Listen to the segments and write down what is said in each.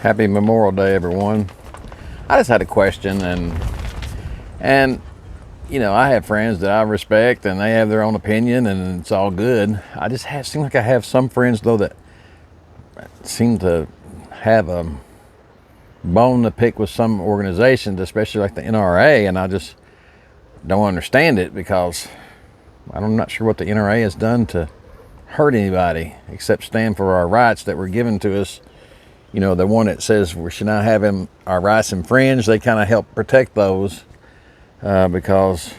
Happy Memorial Day, everyone. I just had a question, and you know, I have friends that I respect, and they have their own opinion, and it's all good. I just seem like I have some friends though that seem to have a bone to pick with some organizations, especially like the NRA, and I just don't understand it because I'm not sure what the NRA has done to hurt anybody except stand for our rights that were given to us. You know, the one that says we should not have our rights infringed, they kind of help protect those because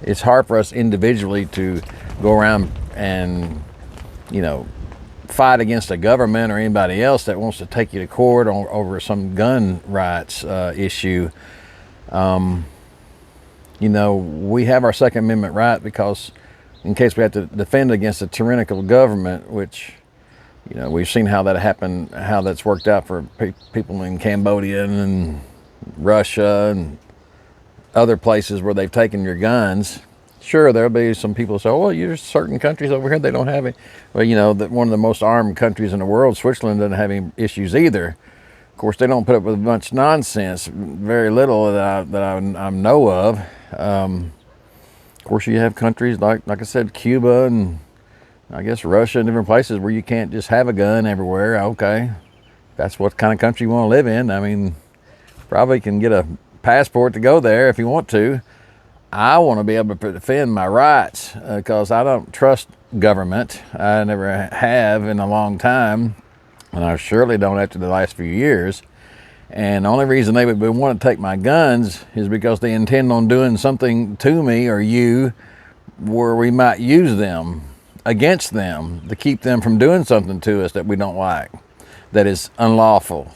it's hard for us individually to go around and, you know, fight against a government or anybody else that wants to take you to court over some gun rights issue. You know, we have our Second Amendment right because in case we have to defend against a tyrannical government, which, you know, we've seen how that happened, how that's worked out for people in Cambodia and Russia and other places where they've taken your guns. Sure, there'll be some people say, "Oh, there's certain countries over here they don't have it." Well, you know, that one of the most armed countries in the world, Switzerland, doesn't have any issues either. Of course, they don't put up with much nonsense, very little that I know of. Of course, you have countries like I said, Cuba and I guess Russia and different places where you can't just have a gun everywhere. Okay, that's what kind of country you want to live in. I mean, probably can get a passport to go there if you want to. I want to be able to defend my rights because I don't trust government. I never have in a long time, and I surely don't after the last few years. And the only reason they would want to take my guns is because they intend on doing something to me or you where we might use them against them to keep them from doing something to us that we don't like, that is unlawful.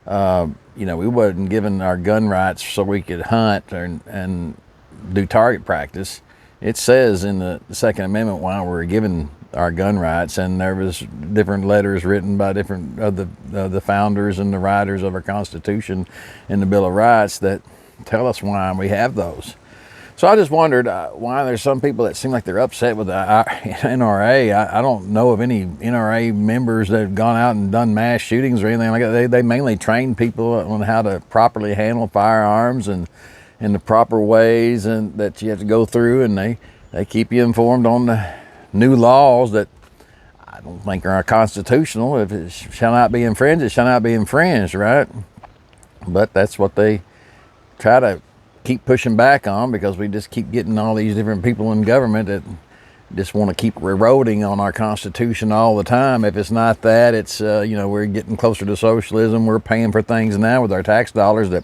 You know, we wasn't given our gun rights so we could hunt and do target practice. It says in the Second Amendment why we're given our gun rights, and there was different letters written by different of the founders and the writers of our Constitution in the Bill of Rights that tell us why we have those. So I just wondered why there's some people that seem like they're upset with the NRA. I don't know of any NRA members that have gone out and done mass shootings or anything like that. They mainly train people on how to properly handle firearms and in the proper ways and that you have to go through, and they keep you informed on the new laws that I don't think are constitutional. If it shall not be infringed, it shall not be infringed, right? But that's what they try to keep pushing back on because we just keep getting all these different people in government that just want to keep eroding on our Constitution all the time. If it's not that, it's, you know, we're getting closer to socialism. We're paying for things now with our tax dollars that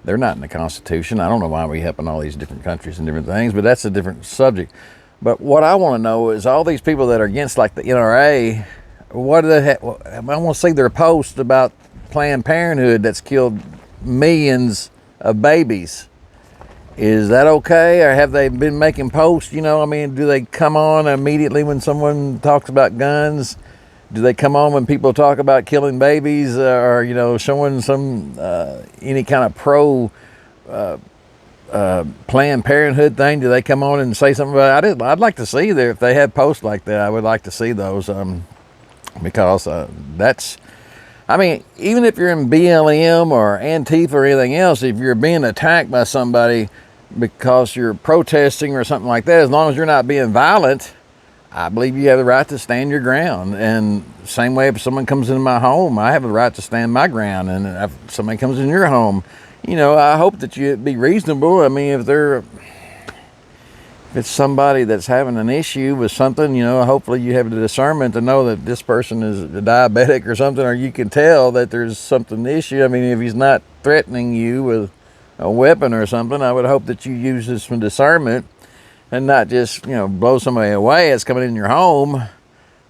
they're not in the Constitution. I don't know why we're helping all these different countries and different things, but that's a different subject. But what I want to know is all these people that are against, like the NRA, what do they have? I want to see their post about Planned Parenthood that's killed millions of babies. Is that okay? Or have they been making posts? You know, I mean, do they come on immediately when someone talks about guns? Do they come on when people talk about killing babies or, you know, showing some, any kind of pro Planned Parenthood thing? Do they come on and say something about it? I'd like to see there, if they have posts like that, I would like to see those because that's, I mean, even if you're in BLM or Antifa or anything else, if you're being attacked by somebody because you're protesting or something like that, as long as you're not being violent, I believe you have the right to stand your ground. And same way if someone comes into my home, I have the right to stand my ground. And if somebody comes in your home, you know, I hope that you be reasonable. I mean, if it's somebody that's having an issue with something, you know, hopefully you have the discernment to know that this person is a diabetic or something, or you can tell that there's something issue. I mean, if he's not threatening you with a weapon or something, I would hope that you use this from discernment and not just, you know, blow somebody away that's coming in your home.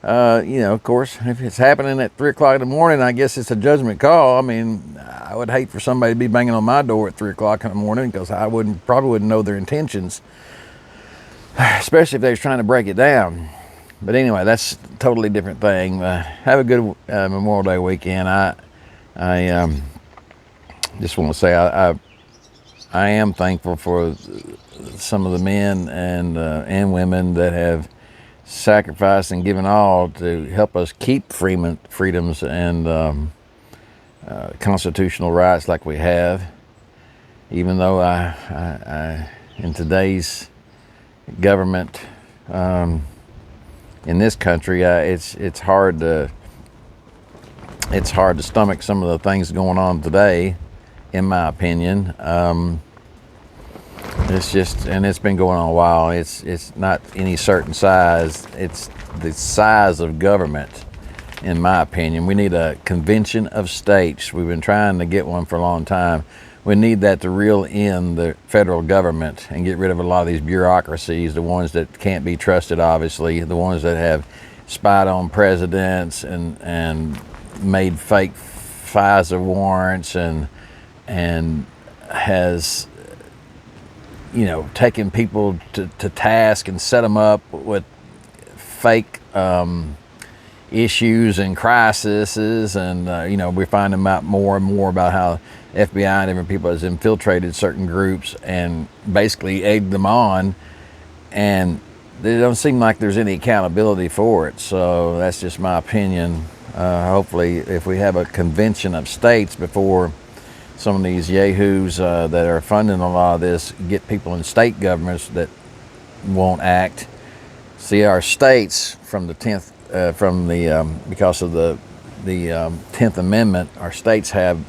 You know, of course, if it's happening at 3 o'clock in the morning, I guess it's a judgment call. I mean, I would hate for somebody to be banging on my door at 3 o'clock in the morning because I probably wouldn't know their intentions, especially if they was trying to break it down. But anyway, that's a totally different thing. Have a good Memorial Day weekend. I just want to say I am thankful for some of the men and women that have sacrificed and given all to help us keep freedoms and constitutional rights like we have. Even though in today's government in this country, it's hard to stomach some of the things going on today, in my opinion. It's been going on a while. It's not any certain size. It's the size of government, in my opinion. We need a convention of states. We've been trying to get one for a long time. We need that to reel in the federal government and get rid of a lot of these bureaucracies, the ones that can't be trusted, obviously, the ones that have spied on presidents and made fake FISA warrants and has, you know, taken people to task and set them up with fake issues and crises, and you know, we're finding out more and more about how FBI and different people has infiltrated certain groups and basically egged them on, and it don't seem like there's any accountability for it. So that's just my opinion. Hopefully, if we have a convention of states before some of these yahoos that are funding a lot of this get people in state governments that won't act. See, our states from the 10th, because of the 10th Amendment, our states have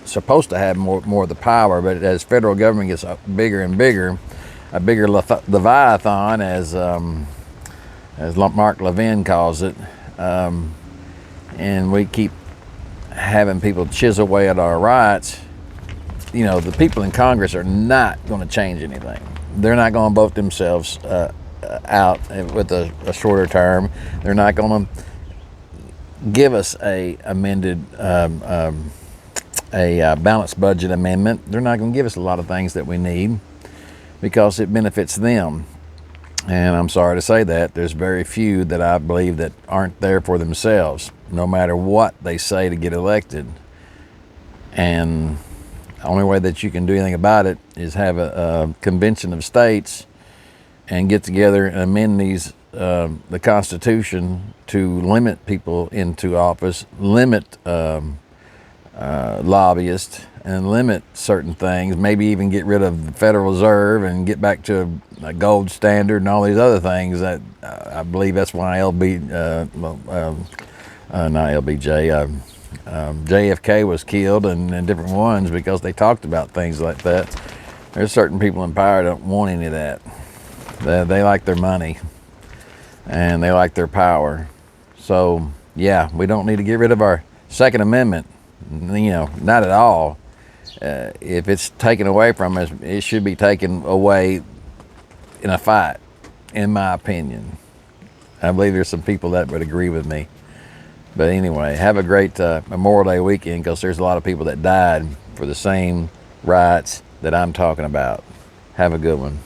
supposed to have more of the power, but as federal government gets bigger and bigger, a bigger leviathan, as Mark Levin calls it, and we keep having people chisel away at our rights. You know, the people in Congress are not going to change anything. They're not going to vote themselves out with a shorter term. They're not going to give us a amended, a balanced budget amendment. They're not going to give us a lot of things that we need because it benefits them. And I'm sorry to say that there's very few that I believe that aren't there for themselves, no matter what they say to get elected. And the only way that you can do anything about it is have a convention of states and get together and amend the Constitution to limit people into office, limit lobbyists, and limit certain things, maybe even get rid of the Federal Reserve and get back to a gold standard and all these other things. That I believe that's why JFK was killed and different ones, because they talked about things like that. There's certain people in power that don't want any of that. They like their money and they like their power. So yeah, we don't need to get rid of our Second Amendment. You know, not at all. If it's taken away from us, it should be taken away in a fight, in my opinion. I believe there's some people that would agree with me. But anyway, have a great Memorial Day weekend, because there's a lot of people that died for the same rights that I'm talking about. Have a good one.